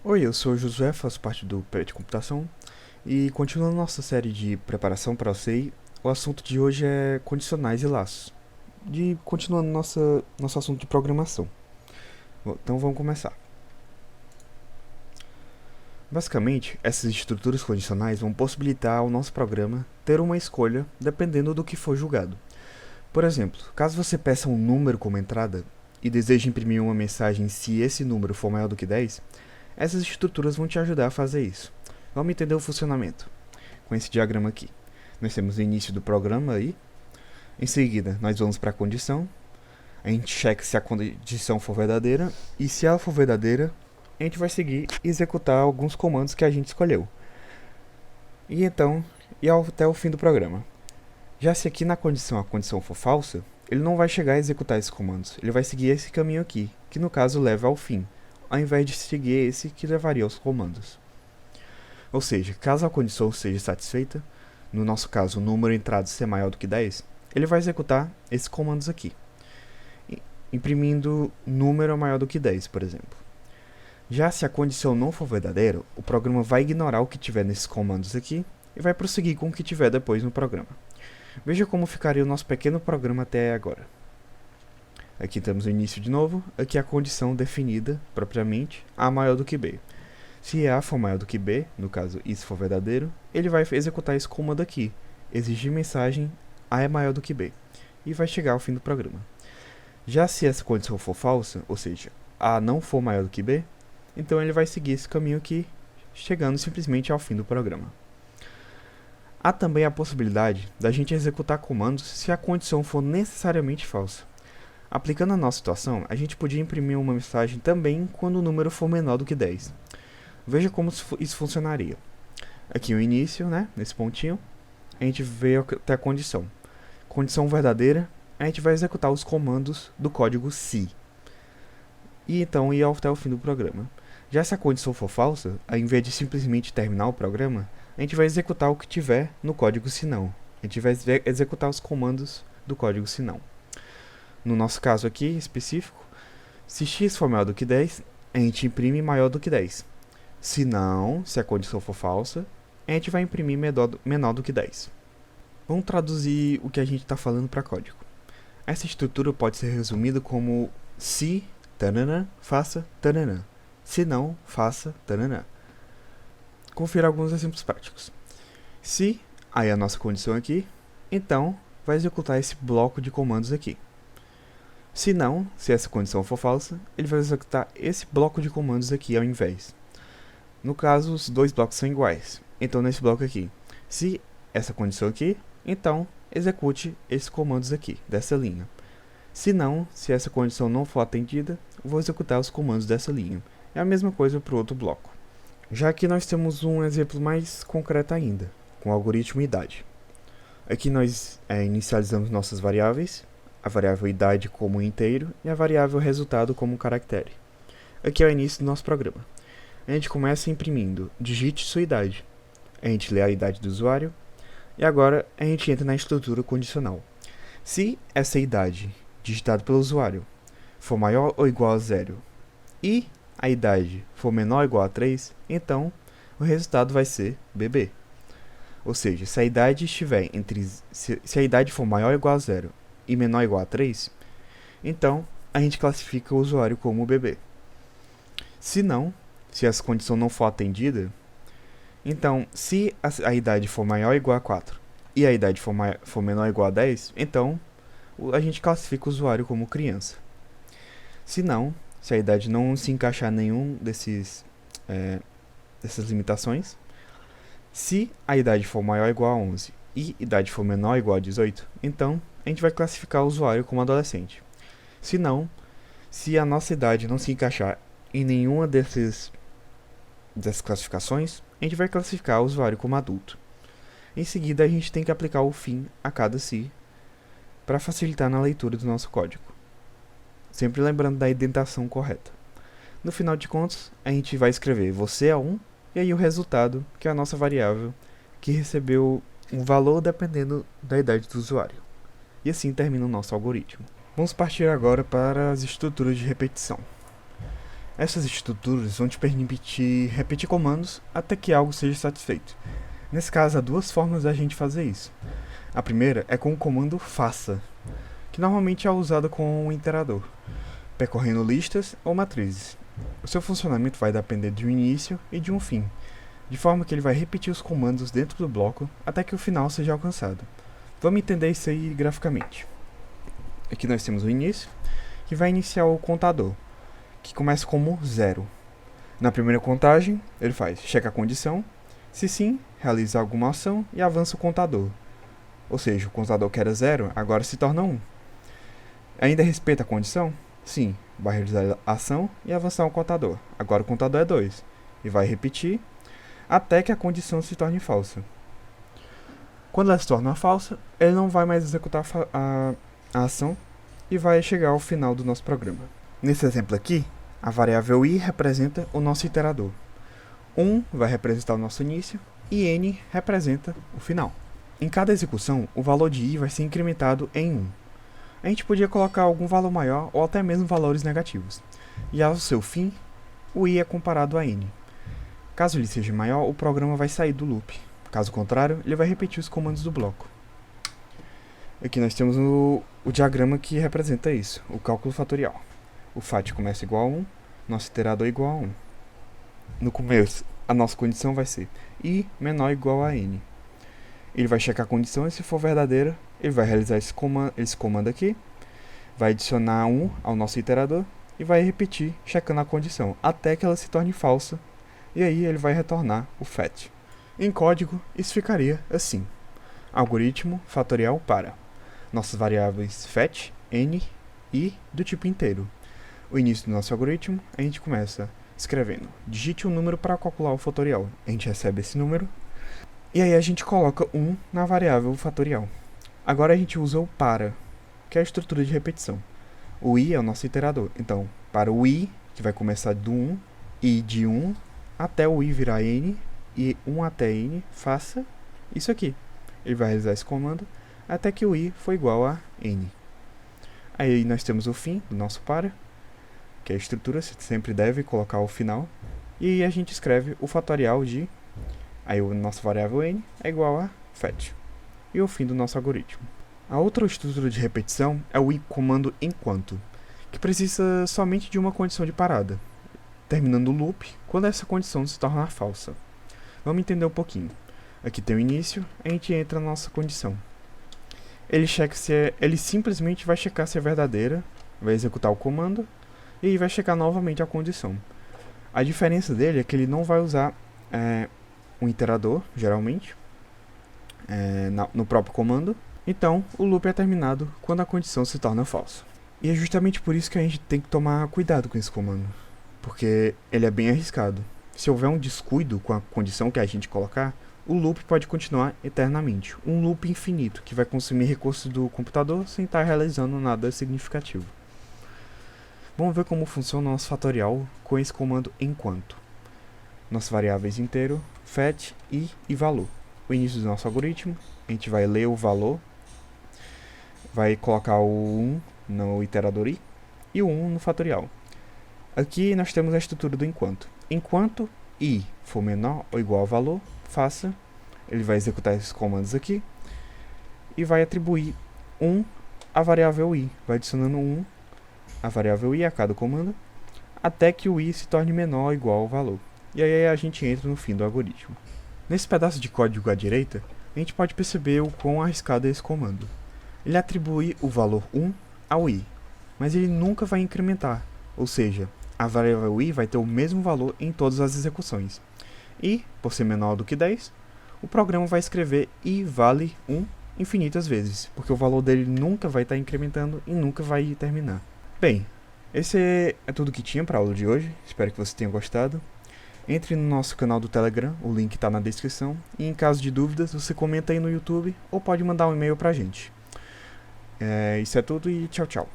Oi, eu sou o Josué, faço parte do PE de Computação e continuando nossa série de preparação para o CI, o assunto de hoje é condicionais e laços. Continuando nosso assunto de programação. Bom, então vamos começar. Basicamente, essas estruturas condicionais vão possibilitar ao nosso programa ter uma escolha dependendo do que for julgado. Por exemplo, caso você peça um número como entrada e deseje imprimir uma mensagem se esse número for maior do que 10, essas estruturas vão te ajudar a fazer isso. Vamos entender o funcionamento com esse diagrama aqui. Nós temos o início do programa aí. Em seguida, nós vamos para a condição. A gente checa se a condição for verdadeira. E se ela for verdadeira, a gente vai seguir e executar alguns comandos que a gente escolheu. E então, até o fim do programa. Já se aqui na condição a condição for falsa, ele não vai chegar a executar esses comandos. Ele vai seguir esse caminho aqui, que no caso leva ao fim, ao invés de seguir esse que levaria aos comandos. Ou seja, caso a condição seja satisfeita, no nosso caso o número entrado ser maior do que 10, ele vai executar esses comandos aqui, imprimindo número maior do que 10, por exemplo. Já se a condição não for verdadeira, o programa vai ignorar o que tiver nesses comandos aqui e vai prosseguir com o que tiver depois no programa. Veja como ficaria o nosso pequeno programa até agora. Aqui temos o início de novo, aqui a condição definida, propriamente, A maior do que B. Se A for maior do que B, no caso isso for verdadeiro, ele vai executar esse comando aqui, exigir mensagem A é maior do que B, e vai chegar ao fim do programa. Já se essa condição for falsa, ou seja, A não for maior do que B, então ele vai seguir esse caminho aqui, chegando simplesmente ao fim do programa. Há também a possibilidade da gente executar comandos se a condição for necessariamente falsa. Aplicando a nossa situação, a gente podia imprimir uma mensagem também quando o número for menor do que 10. Veja como isso funcionaria. Aqui o início, né, nesse pontinho, a gente veio até a condição. Condição verdadeira, a gente vai executar os comandos do código se. E então ir até o fim do programa. Já se a condição for falsa, ao invés de simplesmente terminar o programa, a gente vai executar o que tiver no código se não. A gente vai executar os comandos do código se não. No nosso caso aqui específico, se x for maior do que 10, a gente imprime maior do que 10. Se não, se a condição for falsa, a gente vai imprimir menor do que 10. Vamos traduzir o que a gente está falando para código. Essa estrutura pode ser resumida como se tananã, faça tananã. Se não, faça tananã. Confira alguns exemplos práticos. Se, aí a nossa condição aqui, então vai executar esse bloco de comandos aqui. Se não, se essa condição for falsa, ele vai executar esse bloco de comandos aqui ao invés. No caso, os dois blocos são iguais. Então, nesse bloco aqui, se essa condição aqui, então execute esses comandos aqui, dessa linha. Se não, se essa condição não for atendida, vou executar os comandos dessa linha. É a mesma coisa para o outro bloco. Já aqui nós temos um exemplo mais concreto ainda, com o algoritmo idade. Aqui nós inicializamos nossas variáveis, a variável idade como inteiro e a variável resultado como caractere. Aqui é o início do nosso programa. A gente começa imprimindo digite sua idade. A gente lê a idade do usuário e agora a gente entra na estrutura condicional. Se essa idade digitada pelo usuário for maior ou igual a 0 e a idade for menor ou igual a 3, então o resultado vai ser bebê. Ou seja, se a idade estiver se a idade for maior ou igual a 0 e menor ou igual a 3, então a gente classifica o usuário como bebê. Se não, se essa condição não for atendida, então se a idade for maior ou igual a 4 e a idade for menor ou igual a 10, então a gente classifica o usuário como criança. Se não, se a idade não se encaixar em nenhum dessas limitações, se a idade for maior ou igual a 11 e a idade for menor ou igual a 18, então a gente vai classificar o usuário como adolescente. Se não, se a nossa idade não se encaixar em nenhuma dessas classificações, a gente vai classificar o usuário como adulto. Em seguida, a gente tem que aplicar o fim a cada se para facilitar na leitura do nosso código. Sempre lembrando da indentação correta. No final de contas, a gente vai escrever você é 1 e aí o resultado, que é a nossa variável, que recebeu um valor dependendo da idade do usuário. E assim termina o nosso algoritmo. Vamos partir agora para as estruturas de repetição. Essas estruturas vão te permitir repetir comandos até que algo seja satisfeito. Nesse caso, há duas formas da gente fazer isso. A primeira é com o comando faça, que normalmente é usado com o iterador, percorrendo listas ou matrizes. O seu funcionamento vai depender de um início e de um fim, de forma que ele vai repetir os comandos dentro do bloco até que o final seja alcançado. Vamos entender isso aí graficamente. Aqui nós temos o início, que vai iniciar o contador, que começa como 0. Na primeira contagem, ele faz checa a condição, se sim, realiza alguma ação e avança o contador. Ou seja, o contador que era 0 agora se torna 1. Ainda respeita a condição? Sim, vai realizar a ação e avançar o contador. Agora o contador é 2. E vai repetir até que a condição se torne falsa. Quando ela se torna falsa, ele não vai mais executar a ação e vai chegar ao final do nosso programa. Nesse exemplo aqui, a variável i representa o nosso iterador. 1 vai representar o nosso início e n representa o final. Em cada execução, o valor de i vai ser incrementado em 1. A gente podia colocar algum valor maior ou até mesmo valores negativos. E ao seu fim, o i é comparado a n. Caso ele seja maior, o programa vai sair do loop. Caso contrário, ele vai repetir os comandos do bloco. Aqui nós temos o diagrama que representa isso, o cálculo fatorial. O fat começa igual a 1, nosso iterador igual a 1. No começo, a nossa condição vai ser i menor ou igual a n. Ele vai checar a condição e se for verdadeira, ele vai realizar esse comando aqui, vai adicionar 1 ao nosso iterador e vai repetir checando a condição até que ela se torne falsa, e aí ele vai retornar o fat. Em código, isso ficaria assim: algoritmo fatorial para nossas variáveis fat, n, i do tipo inteiro. O início do nosso algoritmo, a gente começa escrevendo digite um número para calcular o fatorial. A gente recebe esse número e aí a gente coloca 1 na variável fatorial. Agora a gente usa o para, que é a estrutura de repetição. O i é o nosso iterador. Então, para o i, que vai começar do 1, i de 1 até o i virar n, e 1 até n, faça isso aqui. Ele vai realizar esse comando até que o i for igual a n. Aí nós temos o fim do nosso para, que é a estrutura, você sempre deve colocar o final. E aí a gente escreve o fatorial de... Aí o nosso variável n é igual a fat. E o fim do nosso algoritmo. A outra estrutura de repetição é o comando enquanto, que precisa somente de uma condição de parada, terminando o loop quando essa condição se tornar falsa. Vamos entender um pouquinho. Aqui tem o início, a gente entra na nossa condição. Ele simplesmente vai checar se é verdadeira, vai executar o comando e vai checar novamente a condição. A diferença dele é que ele não vai usar um iterador, geralmente, no próprio comando. Então, o loop é terminado quando a condição se torna falsa. E é justamente por isso que a gente tem que tomar cuidado com esse comando, porque ele é bem arriscado. Se houver um descuido com a condição que a gente colocar, o loop pode continuar eternamente. Um loop infinito, que vai consumir recursos do computador sem estar realizando nada significativo. Vamos ver como funciona o nosso fatorial com esse comando enquanto. Nossas variáveis inteiro, fat, i e valor. O início do nosso algoritmo, a gente vai ler o valor, vai colocar o 1 no iterador i e o 1 no fatorial. Aqui nós temos a estrutura do enquanto. Enquanto i for menor ou igual ao valor, faça, ele vai executar esses comandos aqui e vai atribuir 1 à variável i, vai adicionando 1 à variável i a cada comando, até que o i se torne menor ou igual ao valor. E aí a gente entra no fim do algoritmo. Nesse pedaço de código à direita, a gente pode perceber o quão arriscado é esse comando. Ele atribui o valor 1 ao i, mas ele nunca vai incrementar, ou seja, a variável i vai ter o mesmo valor em todas as execuções. E, por ser menor do que 10, o programa vai escrever i vale 1 infinitas vezes, porque o valor dele nunca vai estar incrementando e nunca vai terminar. Bem, esse é tudo que tinha para a aula de hoje, espero que você tenha gostado. Entre no nosso canal do Telegram, o link está na descrição, e em caso de dúvidas, você comenta aí no YouTube ou pode mandar um e-mail para a gente. Isso é tudo e tchau, tchau.